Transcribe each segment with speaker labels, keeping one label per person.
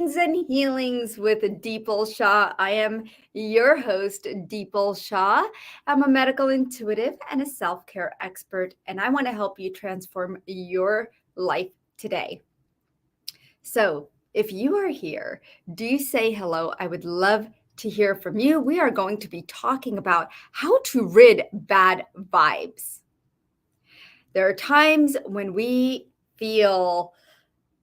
Speaker 1: And healings with dipalshah. I am your host, dipalshah. I'm a medical intuitive and a self-care expert, and I want to help you transform your life today. So, if you are here, do say hello. I would love to hear from you. We are going to be talking about how to rid bad vibes. There are times when we feel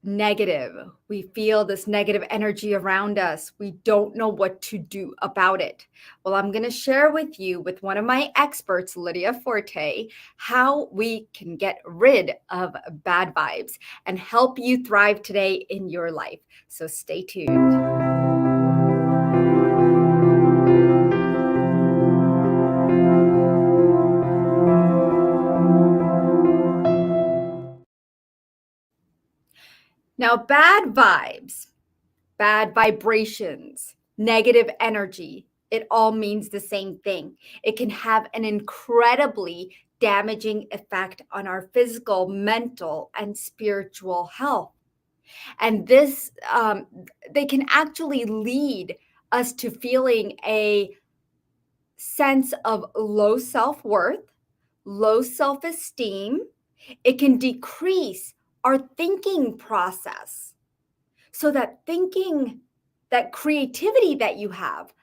Speaker 1: negative. We feel this negative energy around us. We don't know what to do about it. Well, I'm going to share with you, with one of my experts, Lydia Forte, how we can get rid of bad vibes and help you thrive today in your life. So stay tuned. Now, bad vibes, bad vibrations, negative energy, it all means the same thing. It can have an incredibly damaging effect on our physical, mental, and spiritual health. And they can actually lead us to feeling a sense of low self-worth, low self-esteem. It can decrease our thinking process, so that creativity that you have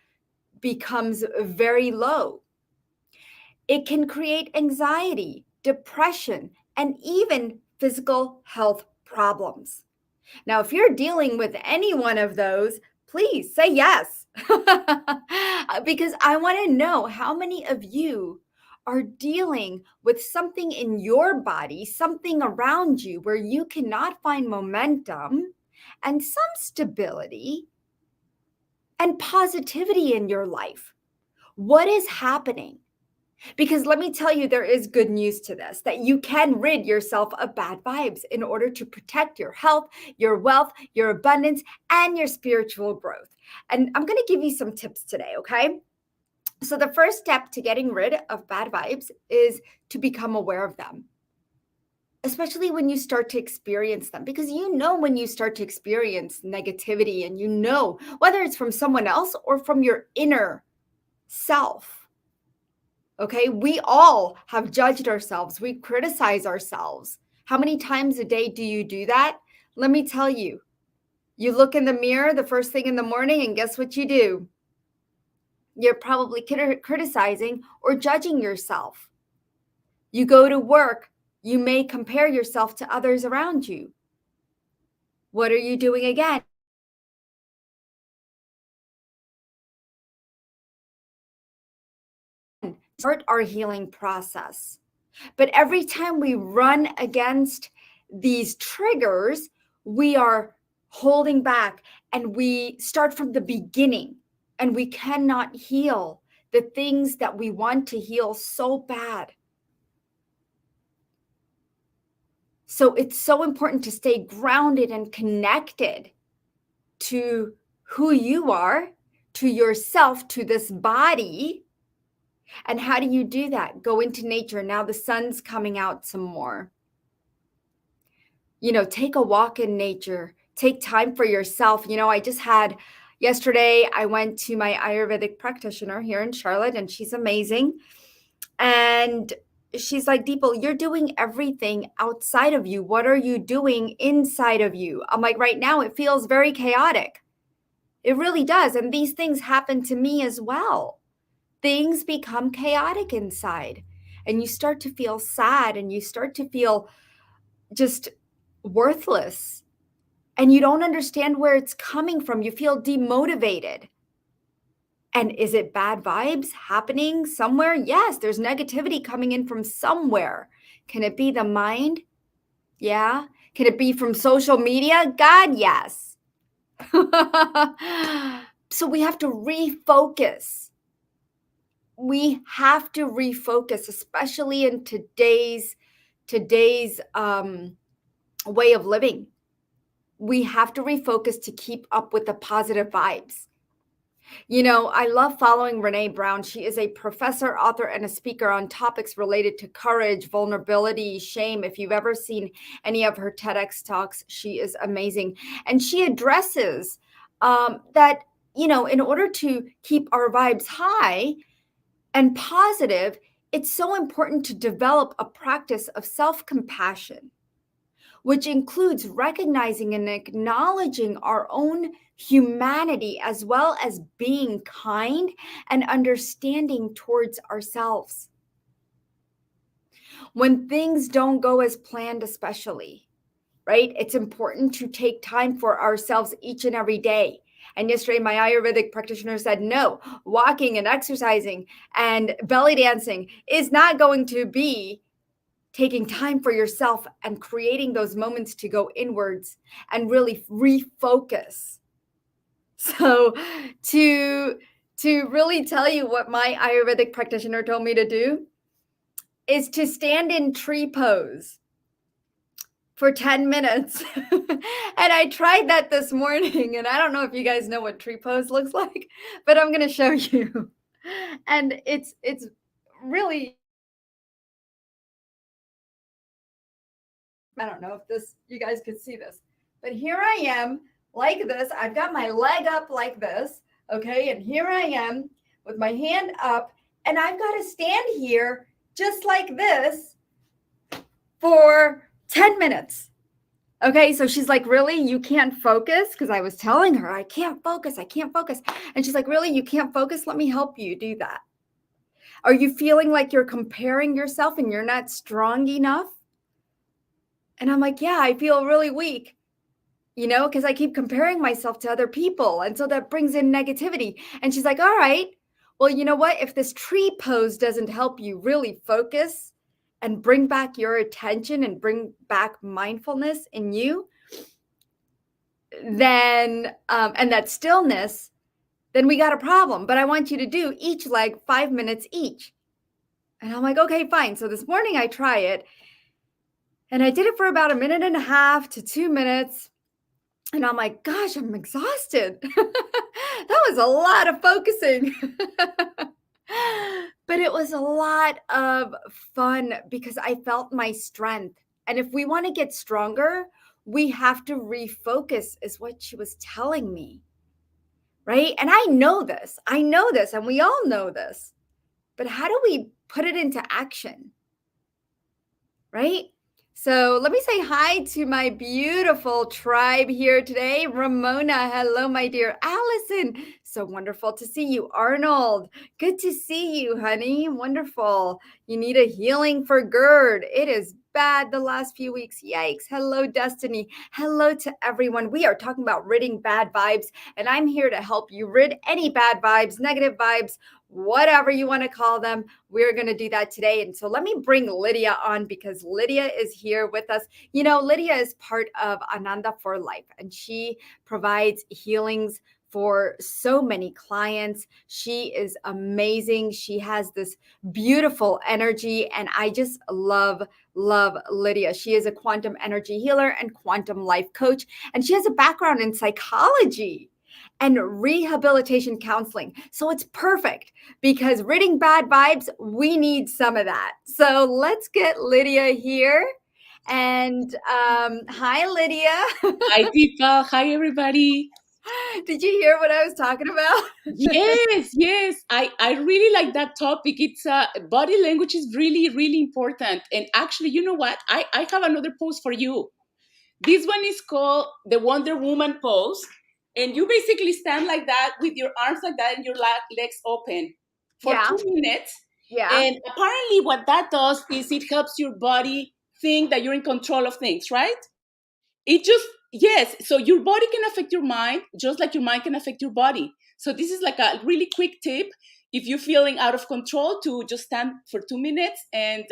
Speaker 1: becomes very low. It can create anxiety, depression, and even physical health problems. Now, if you're dealing with any one of those, please say yes. Because I want to know how many of you are dealing with something in your body, something around you where you cannot find momentum and some stability and positivity in your life. What is happening? Because let me tell you, there is good news to this, that you can rid yourself of bad vibes in order to protect your health, your wealth, your abundance, and your spiritual growth. And I'm going to give you some tips today, okay? So the first step to getting rid of bad vibes is to become aware of them, especially when you start to experience them, because you know when you start to experience negativity, and you know whether it's from someone else or from your inner self. Okay, we all have judged ourselves. We criticize ourselves. How many times a day do you do that? Let me tell you. You look in the mirror the first thing in the morning, and guess what you do? You're probably criticizing or judging yourself. You go to work, you may compare yourself to others around you. What are you doing again? Start our healing process. But every time we run against these triggers, we are holding back, and we start from the beginning, and we cannot heal the things that we want to heal so bad. So it's so important to stay grounded and connected to who you are, to yourself, to this body. And how do you do that? Go into nature. Now the sun's coming out some more. Take a walk in nature. Take time for yourself. Yesterday, I went to my Ayurvedic practitioner here in Charlotte, and she's amazing. And she's like, Deepal, you're doing everything outside of you. What are you doing inside of you? I'm like, right now, it feels very chaotic. It really does. And these things happen to me as well. Things become chaotic inside, and you start to feel sad, and you start to feel just worthless, and you don't understand where it's coming from. You feel demotivated. And is it bad vibes happening somewhere? Yes, there's negativity coming in from somewhere. Can it be the mind? Yeah. Can it be from social media? God, yes. So we have to refocus. We have to refocus, especially in today's way of living. We have to refocus to keep up with the positive vibes. I love following Brene Brown. She is a professor, author, and a speaker on topics related to courage, vulnerability, shame. If you've ever seen any of her TEDx talks, she is amazing. And she addresses that, in order to keep our vibes high and positive, it's so important to develop a practice of self compassion, which includes recognizing and acknowledging our own humanity as well as being kind and understanding towards ourselves. When things don't go as planned, especially, right? It's important to take time for ourselves each and every day. And yesterday, my Ayurvedic practitioner said, no, walking and exercising and belly dancing is not going to be taking time for yourself and creating those moments to go inwards and really refocus. So to really tell you what my Ayurvedic practitioner told me to do is to stand in tree pose for 10 minutes. And I tried that this morning, and I don't know if you guys know what tree pose looks like, but I'm going to show you. And it's really, I don't know if you guys could see this, but here I am like this. I've got my leg up like this, okay? And here I am with my hand up, and I've got to stand here just like this for 10 minutes. Okay, so she's like, really? You can't focus? Because I was telling her, I can't focus. And she's like, really? You can't focus? Let me help you do that. Are you feeling like you're comparing yourself and you're not strong enough? And I'm like, yeah, I feel really weak, because I keep comparing myself to other people. And so that brings in negativity. And she's like, all right, well, you know what? If this tree pose doesn't help you really focus and bring back your attention and bring back mindfulness in you, then and that stillness, then we got a problem. But I want you to do each leg 5 minutes each. And I'm like, okay, fine. So this morning I try it, and I did it for about 1.5 to 2 minutes. And I'm like, gosh, I'm exhausted. That was a lot of focusing. But it was a lot of fun because I felt my strength. And if we want to get stronger, we have to refocus, is what she was telling me. Right? And I know this, and we all know this. But how do we put it into action? Right? So let me say hi to my beautiful tribe here today. Ramona, hello, my dear. Allison, so wonderful to see you. Arnold, good to see you, honey. Wonderful. You need a healing for GERD. It is bad the last few weeks. Yikes. Hello, Destiny. Hello to everyone. We are talking about ridding bad vibes, and I'm here to help you rid any bad vibes, negative vibes, whatever you want to call them. We're going to do that today. And so let me bring Lydia on, because Lydia is here with us. Lydia is part of Ananda for Life, and she provides healings for so many clients. She is amazing. She has this beautiful energy, and I just love Lydia. She is a quantum energy healer and quantum life coach, and she has a background in psychology and rehabilitation counseling. So it's perfect, because ridding bad vibes, we need some of that. So let's get Lydia here. And hi, Lydia.
Speaker 2: Hi, Deepa. Hi, everybody.
Speaker 1: Did you hear what I was talking about?
Speaker 2: Yes. I really like that topic. It's body language is really, really important. And actually, you know what? I have another pose for you. This one is called the Wonder Woman pose. And you basically stand like that with your arms like that and your legs open for
Speaker 1: Yeah.
Speaker 2: 2 minutes.
Speaker 1: Yeah.
Speaker 2: And apparently, what that does is it helps your body think that you're in control of things, right? It just, yes, so your body can affect your mind just like your mind can affect your body. So this is like a really quick tip if you're feeling out of control, to just stand for 2 minutes and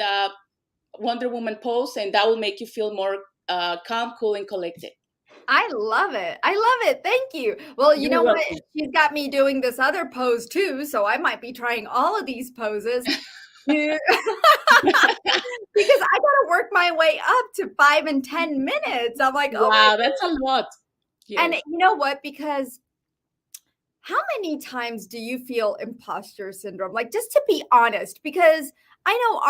Speaker 2: Wonder Woman pose, and that will make you feel more calm, cool, and collected.
Speaker 1: I love it. Thank you. Well, you
Speaker 2: You're
Speaker 1: know what?
Speaker 2: welcome.
Speaker 1: She's got me doing this other pose too. So I might be trying all of these poses to because I got to work my way up to 5 and 10 minutes. I'm like, oh my
Speaker 2: Wow, that's a lot.
Speaker 1: And
Speaker 2: Yes.
Speaker 1: you know what? Because how many times do you feel imposter syndrome? Like, just to be honest, because I know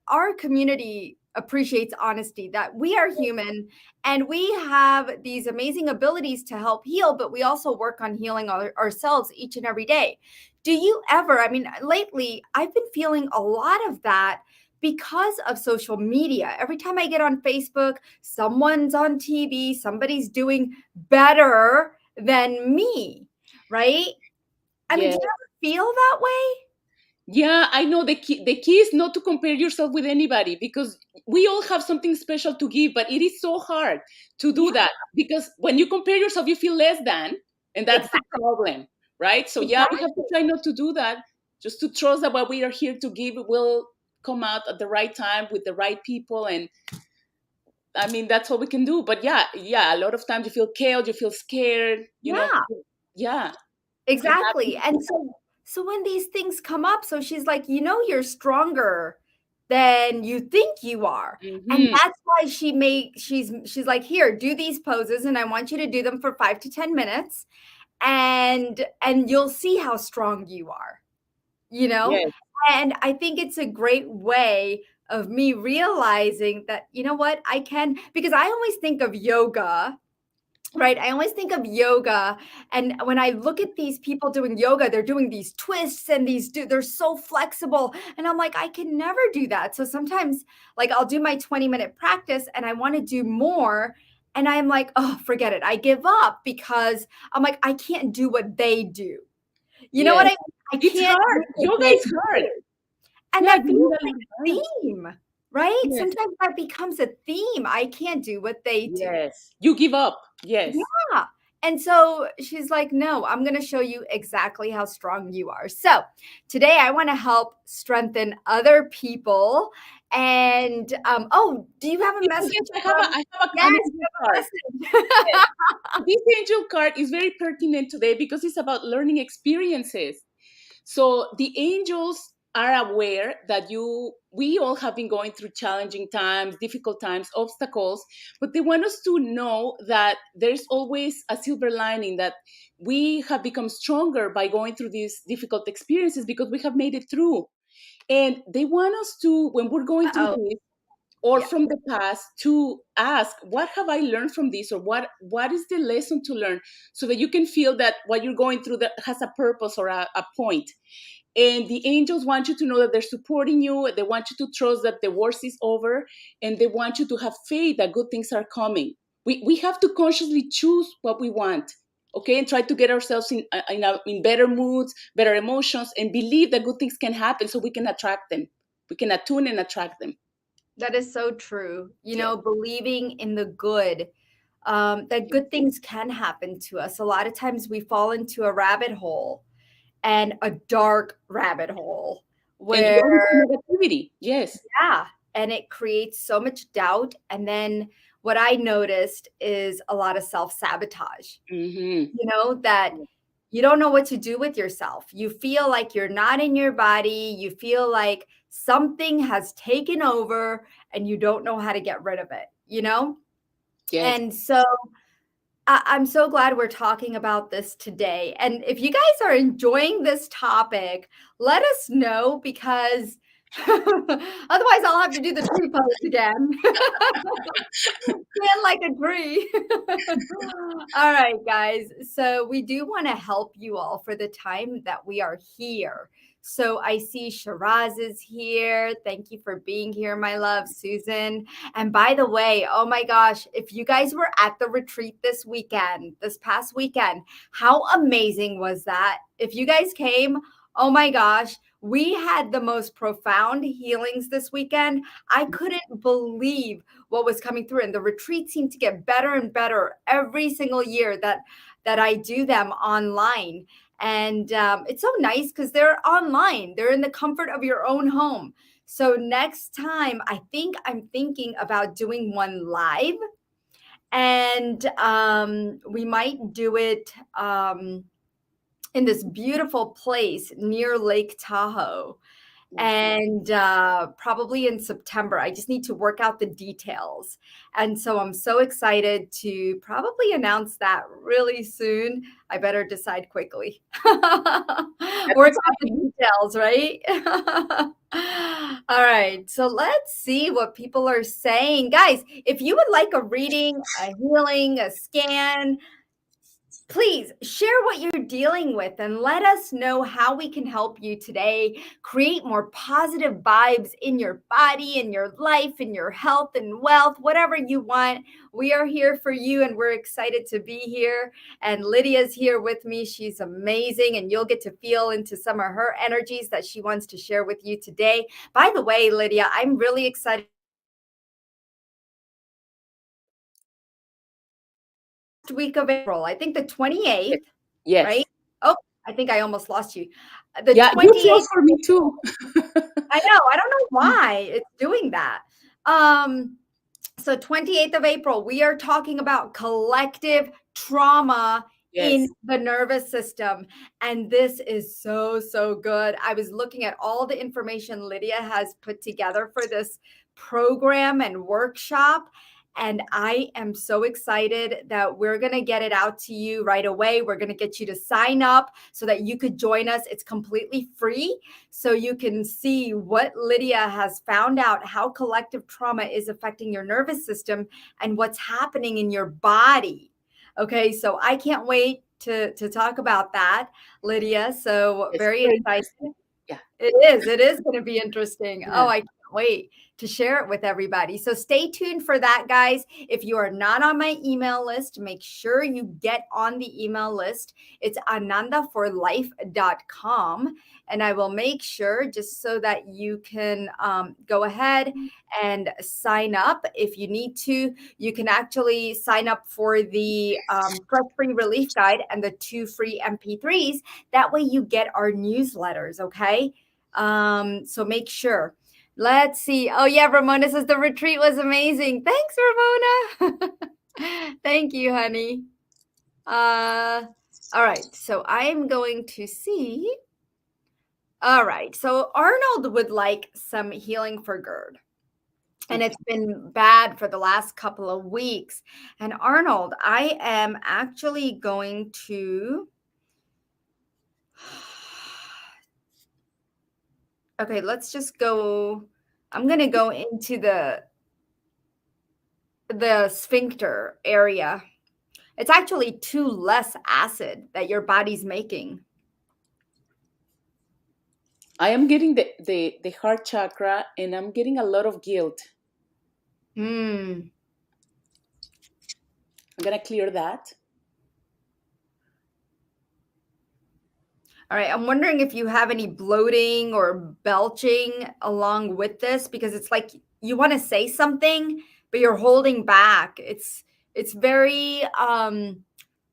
Speaker 1: our community appreciates honesty, that we are human and we have these amazing abilities to help heal, but we also work on healing ourselves each and every day. Do you ever, I mean, lately I've been feeling a lot of that because of social media. Every time I get on Facebook, someone's on TV, somebody's doing better than me, right? I mean,
Speaker 2: Yeah.
Speaker 1: do you ever feel that way?
Speaker 2: Yeah, I know the key is not to compare yourself with anybody, because we all have something special to give, but it is so hard to do
Speaker 1: Yeah,
Speaker 2: that, because when you compare yourself, you feel less than, and that's the
Speaker 1: exactly.
Speaker 2: problem, right? So yeah, we have to try not to do that, just to trust that what we are here to give will come out at the right time with the right people. And I mean, that's all we can do. But yeah, a lot of times you feel chaos, you feel scared,
Speaker 1: Yeah,
Speaker 2: yeah, it
Speaker 1: exactly.
Speaker 2: happens.
Speaker 1: And so when these things come up, so she's like, you know, you're stronger than you think you are. And
Speaker 2: Hmm.
Speaker 1: that's why she's like, here, do these poses and I want you to do them for 5 to 10 minutes and you'll see how strong you are, you know?
Speaker 2: Yes.
Speaker 1: And I think it's a great way of me realizing that, you know what, I can, because I always think of yoga. Right. I always think of yoga. And when I look at these people doing yoga, they're doing these twists and they're so flexible. And I'm like, I can never do that. So sometimes, like, I'll do my 20-minute practice and I want to do more. And I'm like, oh, forget it. I give up because I'm like, I can't do what they do. You know what
Speaker 2: Yes.
Speaker 1: I mean? I
Speaker 2: It's
Speaker 1: can't
Speaker 2: hard.
Speaker 1: do what
Speaker 2: Yoga
Speaker 1: they
Speaker 2: is hard.
Speaker 1: do. And
Speaker 2: Yeah,
Speaker 1: that
Speaker 2: you
Speaker 1: feels
Speaker 2: need a
Speaker 1: like
Speaker 2: lot of
Speaker 1: a
Speaker 2: balance.
Speaker 1: theme, right?
Speaker 2: Yes.
Speaker 1: Sometimes that becomes a theme. I can't do what they do.
Speaker 2: Yes. You give up. Yes.
Speaker 1: Yeah. And so she's like, no, I'm going to show you exactly how strong you are. So today I want to help strengthen other people. And oh, do you have a
Speaker 2: Yes,
Speaker 1: message
Speaker 2: yes,
Speaker 1: from?
Speaker 2: I have
Speaker 1: Yes,
Speaker 2: an
Speaker 1: you
Speaker 2: angel card.
Speaker 1: have a
Speaker 2: Yes.
Speaker 1: message.
Speaker 2: This angel card is very pertinent today because it's about learning experiences. So the angels are aware that we all have been going through challenging times, difficult times, obstacles, but they want us to know that there's always a silver lining, that we have become stronger by going through these difficult experiences because we have made it through. And they want us to, when we're going through
Speaker 1: Uh-oh.
Speaker 2: this, or
Speaker 1: Yeah.
Speaker 2: from the past, to ask, what have I learned from this, or what is the lesson to learn, so that you can feel that what you're going through that has a purpose or a point. And the angels want you to know that they're supporting you. They want you to trust that the worst is over, and they want you to have faith that good things are coming. We have to consciously choose what we want, okay, and try to get ourselves in better moods, better emotions, and believe that good things can happen, so we can attract them. We can attune and attract them.
Speaker 1: That is so true. You
Speaker 2: Yes.
Speaker 1: know, believing in the good, that good things can happen to us. A lot of times we fall into a rabbit hole, and a dark rabbit hole
Speaker 2: And
Speaker 1: where,
Speaker 2: drawn to negativity. Yes.
Speaker 1: yeah, and it creates so much doubt. And then what I noticed is a lot of self-sabotage,
Speaker 2: Hmm.
Speaker 1: that you don't know what to do with yourself. You feel like you're not in your body. You feel like something has taken over and you don't know how to get rid of it.
Speaker 2: Yes.
Speaker 1: And so I'm so glad we're talking about this today. And if you guys are enjoying this topic, let us know, because otherwise I'll have to do the tree pose again. Stand like a tree. All right, guys. So we do want to help you all for the time that we are here. So I see Shiraz is here. Thank you for being here, my love, Susan. And by the way, oh my gosh, if you guys were at the retreat this past weekend, how amazing was that? If you guys came, oh my gosh, we had the most profound healings this weekend. I couldn't believe what was coming through, and the retreats seem to get better and better every single year that I do them online. And it's so nice because they're online, they're in the comfort of your own home. So next time, I think I'm thinking about doing one live, and we might do it in this beautiful place near Lake Tahoe, and probably in September. I just need to work out the details. And so I'm so excited to probably announce that really soon. I better decide quickly. Work
Speaker 2: That's
Speaker 1: out the details, right? All right, so let's see what people are saying. Guys, if you would like a reading, a healing, a scan, please share what you're dealing with and let us know how we can help you today create more positive vibes in your body, in your life, in your health and wealth, whatever you want. We are here for you and we're excited to be here. And Lydia's here with me. She's amazing and you'll get to feel into some of her energies that she wants to share with you today. By the way, Lydia, I'm really excited. Week of April, I think the 28th,
Speaker 2: Yes.
Speaker 1: right? Oh, I think I almost lost you. The
Speaker 2: Yeah, you froze
Speaker 1: 28th,
Speaker 2: for me too.
Speaker 1: I know, I don't know why it's doing that. So 28th of April, we are talking about collective trauma in
Speaker 2: Yes.
Speaker 1: the nervous system. And this is so, so good. I was looking at all the information Lydia has put together for this program and workshop. And I am so excited that we're going to get it out to you right away. We're going to get you to sign up so that you could join us. It's completely free. So you can see what Lydia has found out, how collective trauma is affecting your nervous system and what's happening in your body. Okay, so I can't wait to talk about that, Lydia. So
Speaker 2: It's
Speaker 1: very
Speaker 2: very
Speaker 1: excited.
Speaker 2: interesting. Yeah.
Speaker 1: It is going to be interesting.
Speaker 2: Yeah.
Speaker 1: Oh, I can't wait to share it with everybody. So stay tuned for that, guys. If you are not on my email list, make sure you get on the email list. It's anandaforlife.com. And I will make sure just so that you can go ahead and sign up. If you need to, you can actually sign up for the stress-free relief guide and the 2 free MP3s. That way you get our newsletters, okay? So make sure. Let's see. Oh, yeah, Ramona says the retreat was amazing. Thanks, Ramona. Thank you, honey. All right. So I'm going to see. All right. So Arnold would like some healing for GERD. And
Speaker 2: Okay.
Speaker 1: it's been bad for the last couple of weeks. And Arnold, I am actually going to. Okay, let's just go. I'm going to go into the sphincter area. It's actually too less acid that your body's making.
Speaker 2: I am getting the heart chakra and I'm getting a lot of guilt.
Speaker 1: Hmm.
Speaker 2: I'm gonna clear that.
Speaker 1: All right. I'm wondering if you have any bloating or belching along with this because it's like you want to say something, but you're holding back. It's very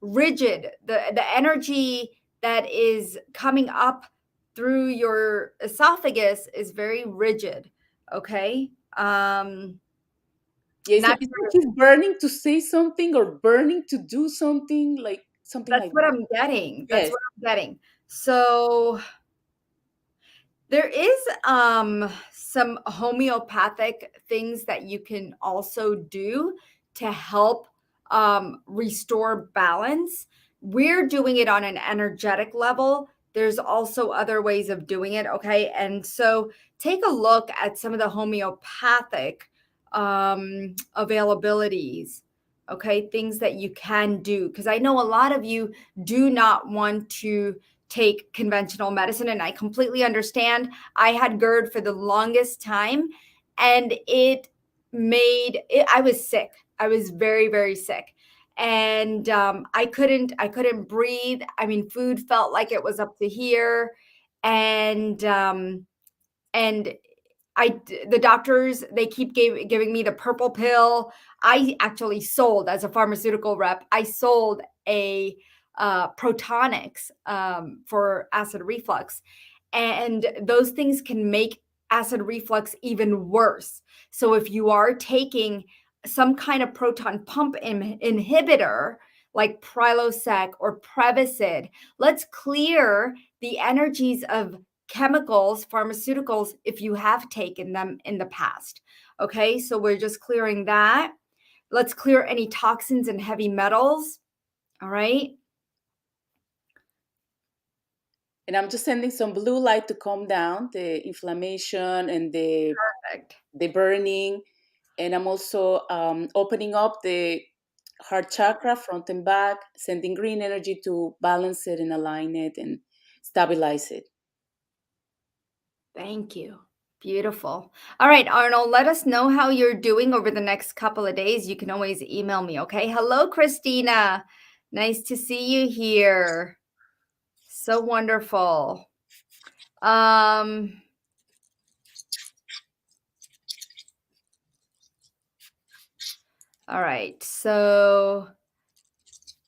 Speaker 1: rigid. The energy that is coming up through your esophagus is very rigid. Okay.
Speaker 2: Yeah,
Speaker 1: Not
Speaker 2: it's
Speaker 1: sure.
Speaker 2: like he's burning to say something or burning to do something, like something
Speaker 1: That's
Speaker 2: like
Speaker 1: what
Speaker 2: that.
Speaker 1: I'm getting. That's
Speaker 2: Yes.
Speaker 1: what I'm getting. So there is some homeopathic things that you can also do to help restore balance. We're doing it on an energetic level. There's also other ways of doing it. Okay. And so take a look at some of the homeopathic availabilities. Okay. Things that you can do. Because I know a lot of you do not want to take conventional medicine. And I completely understand. I had GERD for the longest time and I was sick. I was very, very sick. And I couldn't breathe. I mean, food felt like it was up to here. And, and the doctors, they keep giving me the purple pill. I actually sold as a pharmaceutical rep. I sold a protonics for acid reflux, and those things can make acid reflux even worse. So if you are taking some kind of proton pump inhibitor like Prilosec or Prevacid, let's clear the energies of chemicals, pharmaceuticals, if you have taken them in the past. Okay, so we're just clearing that. Let's clear any toxins and heavy metals. All right.
Speaker 2: And I'm just sending some blue light to calm down the inflammation and
Speaker 1: Perfect.
Speaker 2: the burning. And I'm also opening up the heart chakra front and back, sending green energy to balance it and align it and stabilize it.
Speaker 1: Thank you. Beautiful. All right, Arnold, let us know how you're doing over the next couple of days. You can always email me, okay? Hello, Christina. Nice to see you here. So wonderful. Um, all right. So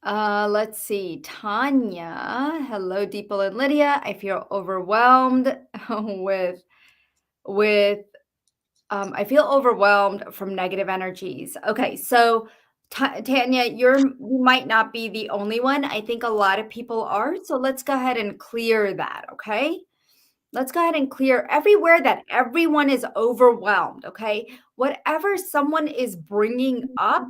Speaker 1: let's see. Tanya. Hello, Deeple and Lydia. I feel overwhelmed with I feel overwhelmed from negative energies. Okay, so Tanya, you might not be the only one. I think a lot of people are. So let's go ahead and clear that. Okay. Let's go ahead and clear everywhere that everyone is overwhelmed. Okay. Whatever someone is bringing up,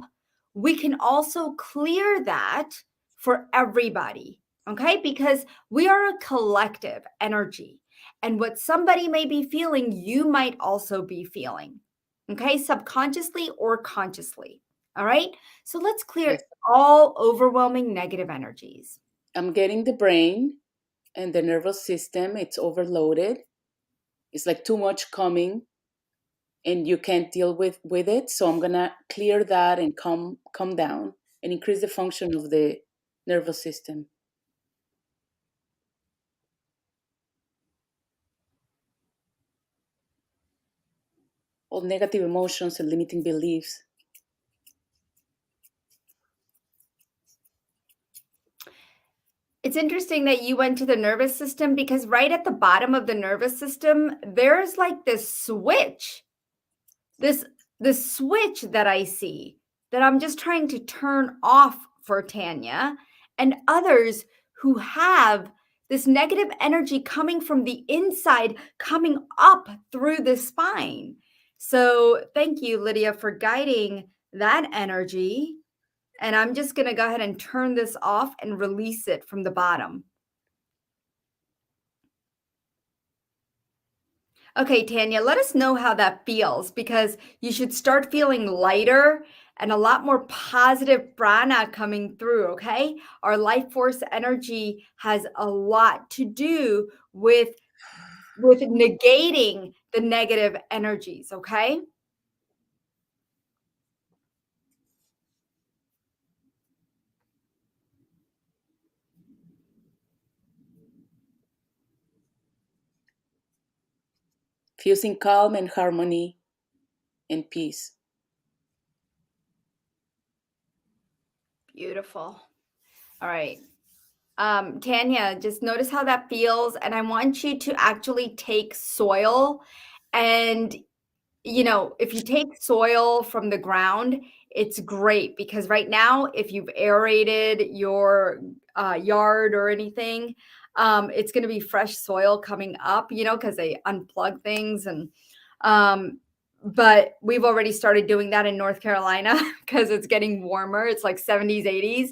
Speaker 1: we can also clear that for everybody. Okay. Because we are a collective energy. And what somebody may be feeling, you might also be feeling. Okay. Subconsciously or consciously. All right. So let's clear
Speaker 2: Yes.
Speaker 1: all overwhelming negative energies.
Speaker 2: I'm getting the brain and the nervous system. It's overloaded. It's like too much coming and you can't deal with it. So I'm gonna clear that and come down and increase the function of the nervous system. All negative emotions and limiting beliefs.
Speaker 1: It's interesting that you went to the nervous system because right at the bottom of the nervous system, there's like this switch. This switch that I see that I'm just trying to turn off for Tanya and others who have this negative energy coming from the inside coming up through the spine. So, thank you, Lydia, for guiding that energy. And I'm just going to go ahead and turn this off and release it from the bottom. Okay, Tanya, let us know how that feels because you should start feeling lighter and a lot more positive prana coming through, okay? Our life force energy has a lot to do with negating the negative energies, okay?
Speaker 2: Fusing calm and harmony and peace.
Speaker 1: Beautiful. All right. Tanya, just notice how that feels. And I want you to actually take soil and if you take soil from the ground, it's great because right now, if you've aerated your yard or anything, it's going to be fresh soil coming up, because they unplug things. But we've already started doing that in North Carolina because it's getting warmer. It's like 70s, 80s.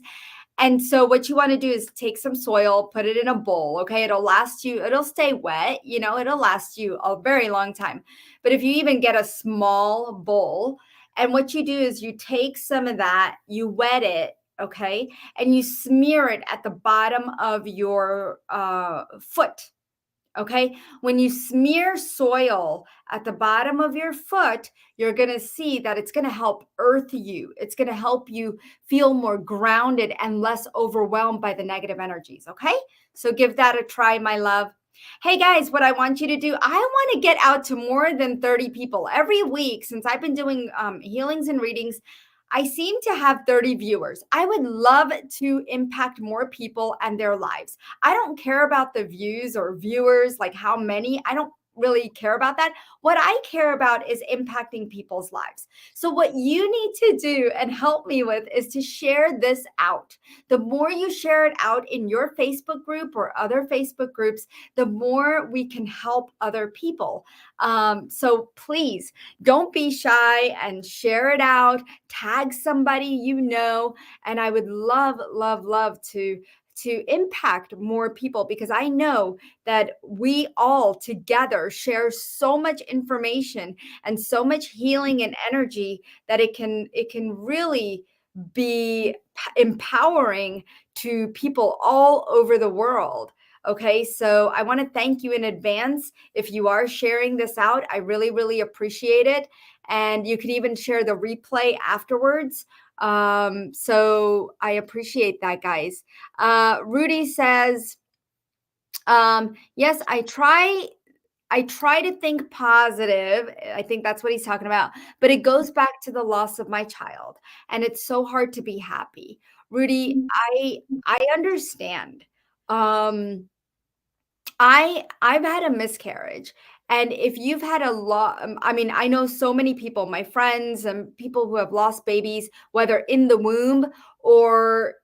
Speaker 1: And so what you want to do is take some soil, put it in a bowl, okay? It'll stay wet, it'll last you a very long time. But if you even get a small bowl, and what you do is you take some of that, you wet it, okay? And you smear it at the bottom of your foot. Okay. When you smear soil at the bottom of your foot, you're going to see that it's going to help earth you. It's going to help you feel more grounded and less overwhelmed by the negative energies. Okay. So give that a try, my love. Hey guys, what I want you to do, I want to get out to more than 30 people every week since I've been doing healings and readings. I seem to have 30 viewers. I would love to impact more people and their lives. I don't care about the views or viewers, like how many. I don't really care about that. What I care about is impacting people's lives. So, what you need to do and help me with is to share this out. The more you share it out in your Facebook group or other Facebook groups, the more we can help other people. So, please don't be shy and share it out. Tag somebody you know. And I would love, love, love to to impact more people, because I know that we all together share so much information and so much healing and energy that it can really be empowering to people all over the world. Okay, so I want to thank you in advance if you are sharing this out. I really, really appreciate it. And you could even share the replay afterwards. So I appreciate that, guys. Rudy says, yes, I try to think positive. I think that's what he's talking about. But it goes back to the loss of my child. And it's so hard to be happy. Rudy, I understand. Um, I've had a miscarriage, and if you've had a lot, I mean, I know so many people, my friends and people who have lost babies, whether in the womb or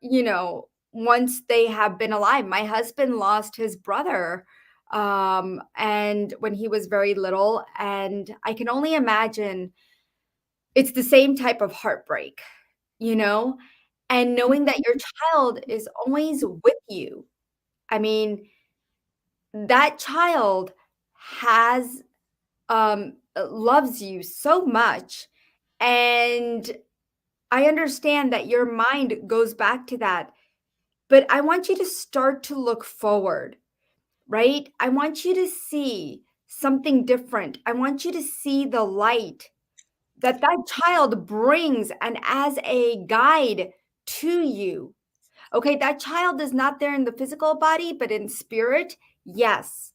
Speaker 1: once they have been alive. My husband lost his brother, and when he was very little, and I can only imagine it's the same type of heartbreak, you know, and knowing that your child is always with you. I mean, that child has loves you so much, and I understand that your mind goes back to that, but I want you to start to look forward, right? I want you to see something different. I want you to see the light that that child brings and as a guide to you. Okay, that child is not there in the physical body, but in spirit, yes.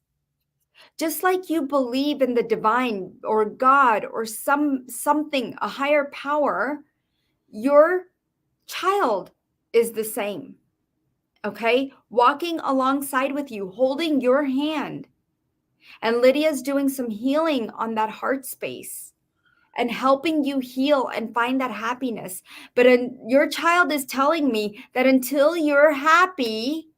Speaker 1: Just like you believe in the divine or God or something, a higher power, your child is the same. Okay? Walking alongside with you, holding your hand. And Lydia's doing some healing on that heart space and helping you heal and find that happiness. But your child is telling me that until you're happy,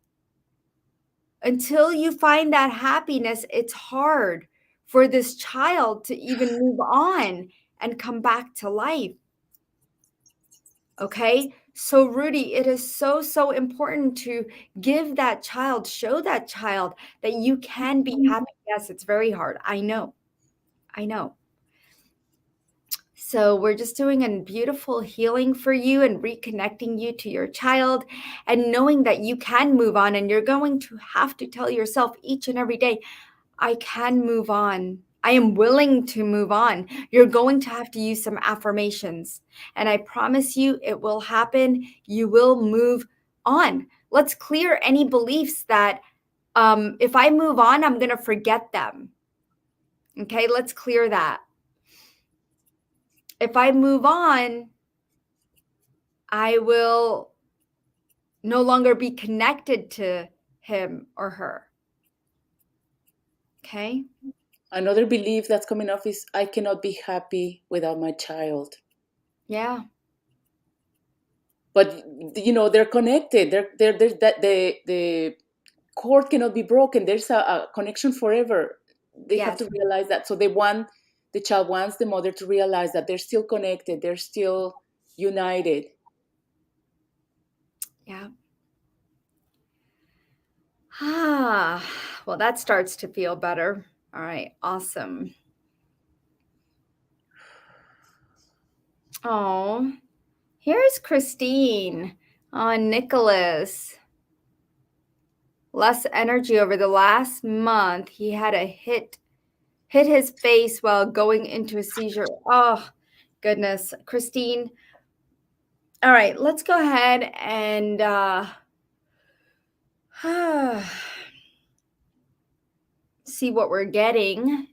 Speaker 1: until you find that happiness, it's hard for this child to even move on and come back to life. Okay. So, Rudy, it is so, so important to give that child, show that child that you can be happy. Yes, it's very hard. I know. I know. So, we're just doing a beautiful healing for you and reconnecting you to your child and knowing that you can move on. And you're going to have to tell yourself each and every day, I can move on. I am willing to move on. You're going to have to use some affirmations. And I promise you, it will happen. You will move on. Let's clear any beliefs that if I move on, I'm going to forget them. Okay, let's clear that. If I move on, I will no longer be connected to him or her. Okay.
Speaker 2: Another belief that's coming up is I cannot be happy without my child.
Speaker 1: Yeah.
Speaker 2: But they're connected. There's that the cord cannot be broken. There's a connection forever. They have
Speaker 1: Yes.
Speaker 2: to realize that. So the child wants the mother to realize that they're still connected. They're still united.
Speaker 1: Yeah. Ah, well, that starts to feel better. All right, awesome. Oh, here's Christine. Oh, Nicholas. Less energy over the last month. He had a hit his face while going into a seizure. Oh, goodness. Christine. All right, let's go ahead and see what we're getting.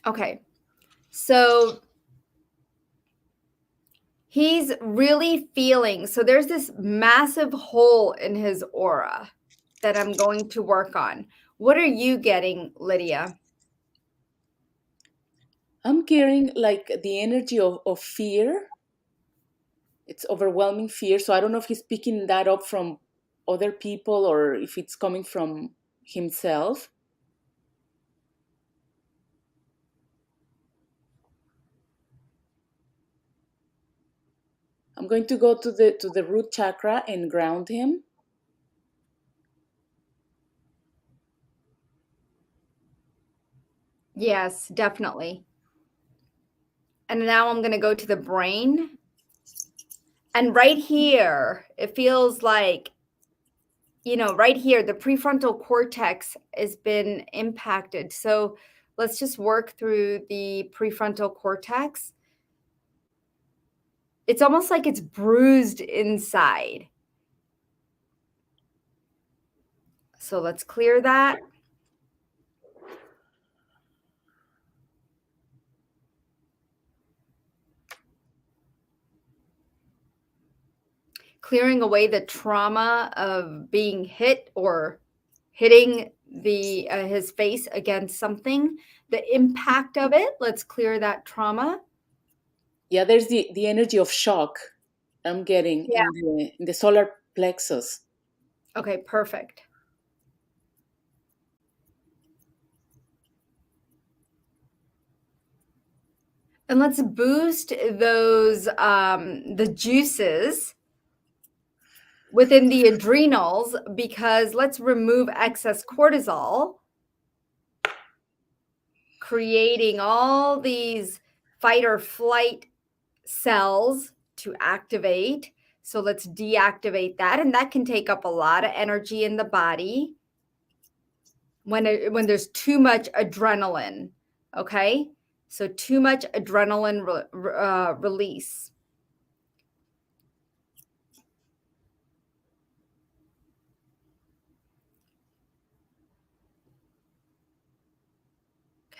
Speaker 1: Okay. So he's really feeling, so there's this massive hole in his aura that I'm going to work on. What are you getting, Lydia?
Speaker 2: I'm carrying like the energy of fear. It's overwhelming fear. So I don't know if he's picking that up from other people or if it's coming from himself. I'm going to go to the root chakra and ground him.
Speaker 1: Yes, definitely. And now I'm going to go to the brain. And right here, it feels like, right here, the prefrontal cortex has been impacted. So let's just work through the prefrontal cortex. It's almost like it's bruised inside. So let's clear that. Clearing away the trauma of being hit or hitting his face against something, the impact of it. Let's clear that trauma.
Speaker 2: Yeah, there's the energy of shock I'm getting
Speaker 1: Yeah.
Speaker 2: in the solar plexus.
Speaker 1: Okay, perfect. And let's boost those the juices within the adrenals, because let's remove excess cortisol, creating all these fight or flight cells to activate. So let's deactivate that, and that can take up a lot of energy in the body when there's too much adrenaline. Okay, so too much adrenaline release.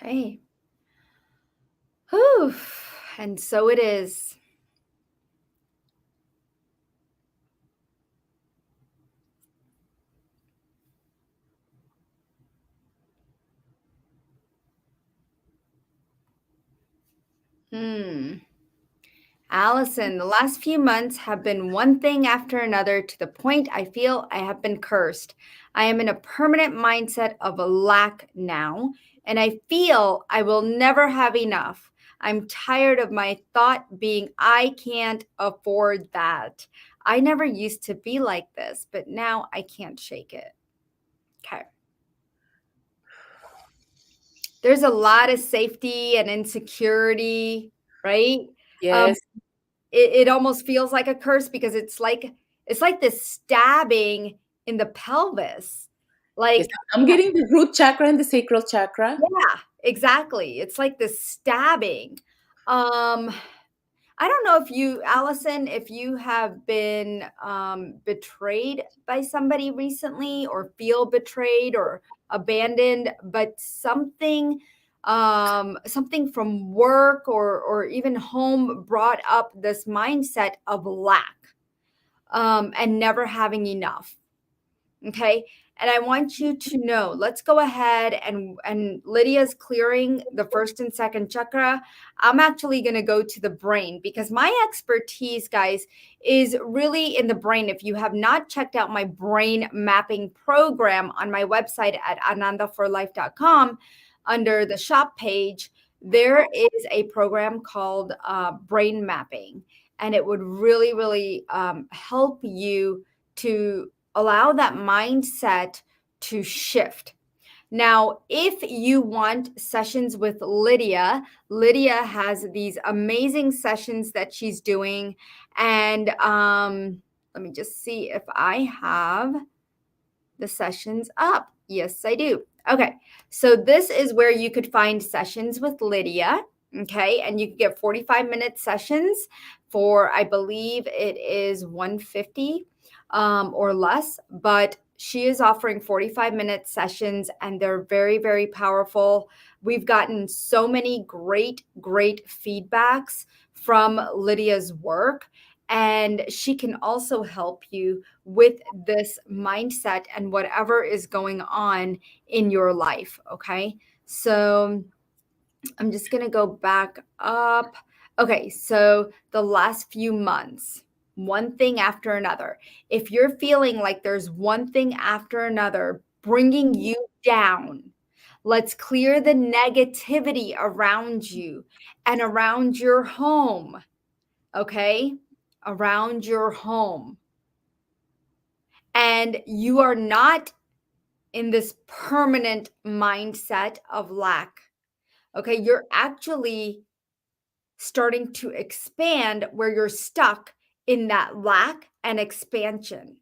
Speaker 1: Okay. Whew. And so it is. Allison, the last few months have been one thing after another to the point I feel I have been cursed. I am in a permanent mindset of a lack now, and I feel I will never have enough. I'm tired of my thought being, I can't afford that. I never used to be like this, but now I can't shake it. Okay. There's a lot of safety and insecurity, right? Um,
Speaker 2: Yes.
Speaker 1: it almost feels like a curse because it's like this stabbing in the pelvis.
Speaker 2: Yes,
Speaker 1: Like,
Speaker 2: I'm getting the root chakra and the sacral chakra.
Speaker 1: yeah, exactly. It's like this stabbing. Um, I don't know if you, Allison, if you have been betrayed by somebody recently or feel betrayed or abandoned, but something from work or even home brought up this mindset of lack and never having enough. Okay. And I want you to know, let's go ahead and Lydia's clearing the first and second chakra. I'm actually going to go to the brain because my expertise, guys, is really in the brain. If you have not checked out my brain mapping program on my website at anandaforlife.com, under the shop page, there is a program called brain mapping, and it would really, really help you to allow that mindset to shift. Now, if you want sessions with Lydia, Lydia has these amazing sessions that she's doing. And let me just see if I have the sessions up. Yes, I do. Okay. So this is where you could find sessions with Lydia. Okay. And you can get 45-minute sessions for, I believe it is 150 or less, but she is offering 45-minute sessions and they're very, very powerful. We've gotten so many great, great feedbacks from Lydia's work. And she can also help you with this mindset and whatever is going on in your life. Okay. So I'm just going to go back up. Okay. So the last few months, one thing after another. If you're feeling like there's one thing after another bringing you down, let's clear the negativity around you and around your home. Okay. around your home, and you are not in this permanent mindset of lack. Okay, you're actually starting to expand where you're stuck in that lack and expansion.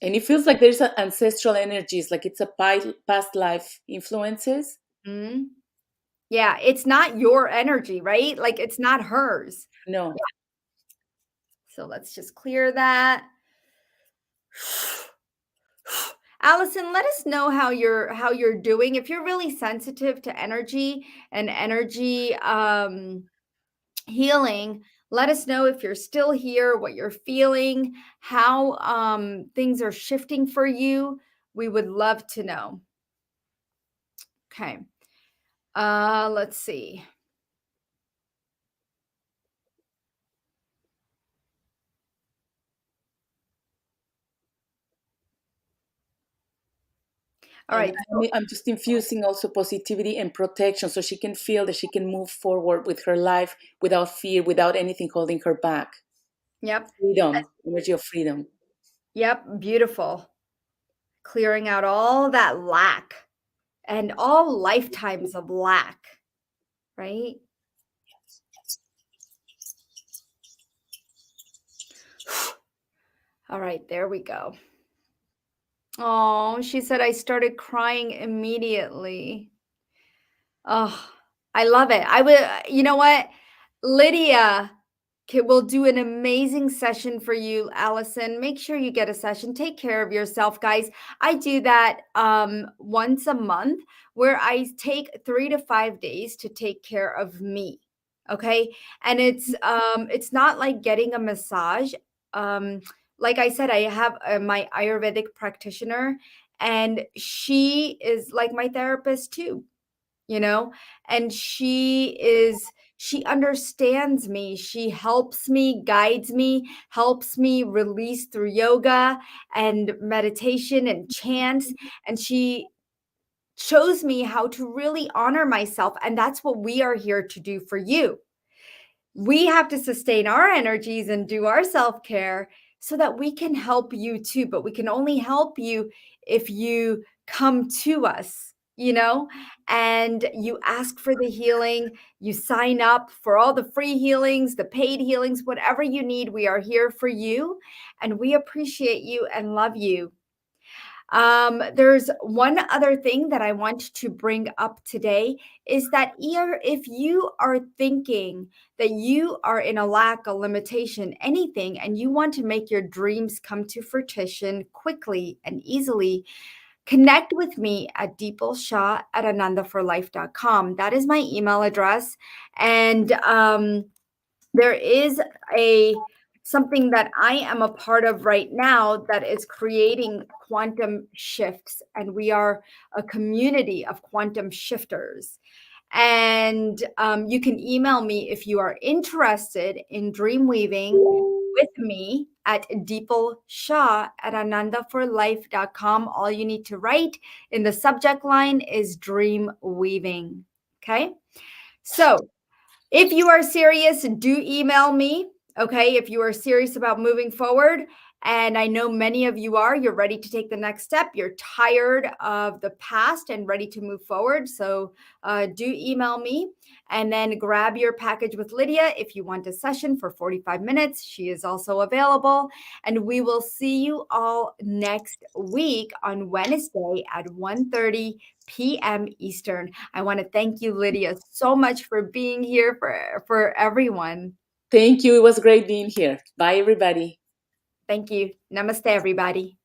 Speaker 2: And it feels like there's ancestral energies, like it's a past life influences.
Speaker 1: Mm. Yeah, it's not your energy, right? Like it's not hers.
Speaker 2: No.
Speaker 1: So let's just clear that. Allison, let us know how you're doing. If you're really sensitive to energy and energy healing, let us know if you're still here, what you're feeling, how things are shifting for you. We would love to know. Okay. Let's see. All right.
Speaker 2: I'm just infusing also positivity and protection so she can feel that she can move forward with her life without fear, without anything holding her back.
Speaker 1: Yep.
Speaker 2: Freedom, energy of freedom.
Speaker 1: Yep. Beautiful. Clearing out all that lack and all lifetimes of lack, right? All right, there we go. Oh, she said I started crying immediately. Oh, I love it. I would, you know what? Lydia will do an amazing session for you, Allison. Make sure you get a session. Take care of yourself, guys. I do that once a month where I take 3 to 5 days to take care of me. Okay. And it's not like getting a massage. Um, like I said, I have my Ayurvedic practitioner, and she is like my therapist too, you know, and she understands me. She helps me, guides me, helps me release through yoga and meditation and chants, and she shows me how to really honor myself, and that's what we are here to do for you. We have to sustain our energies and do our self-care so that we can help you too, but we can only help you if you come to us, you know, and you ask for the healing, you sign up for all the free healings, the paid healings, whatever you need. We are here for you, and we appreciate you and love you. There's one other thing that I want to bring up today is that if you are thinking that you are in a lack, a limitation, anything, and you want to make your dreams come to fruition quickly and easily, connect with me at dipalshah at anandaforlife.com. That is my email address. And there is something that I am a part of right now that is creating quantum shifts, and we are a community of quantum shifters. And you can email me if you are interested in dream weaving with me at dipalshah at anandaforlife.com. All you need to write in the subject line is dream weaving. Okay. So if you are serious, do email me. Okay. If you are serious about moving forward, and I know many of you are, you're ready to take the next step. You're tired of the past and ready to move forward. So do email me, and then grab your package with Lydia if you want a session for 45 minutes. She is also available. And we will see you all next week on Wednesday at 1:30 p.m. Eastern. I want to thank you, Lydia, so much for being here for everyone.
Speaker 2: Thank you. It was great being here. Bye, everybody.
Speaker 1: Thank you. Namaste, everybody.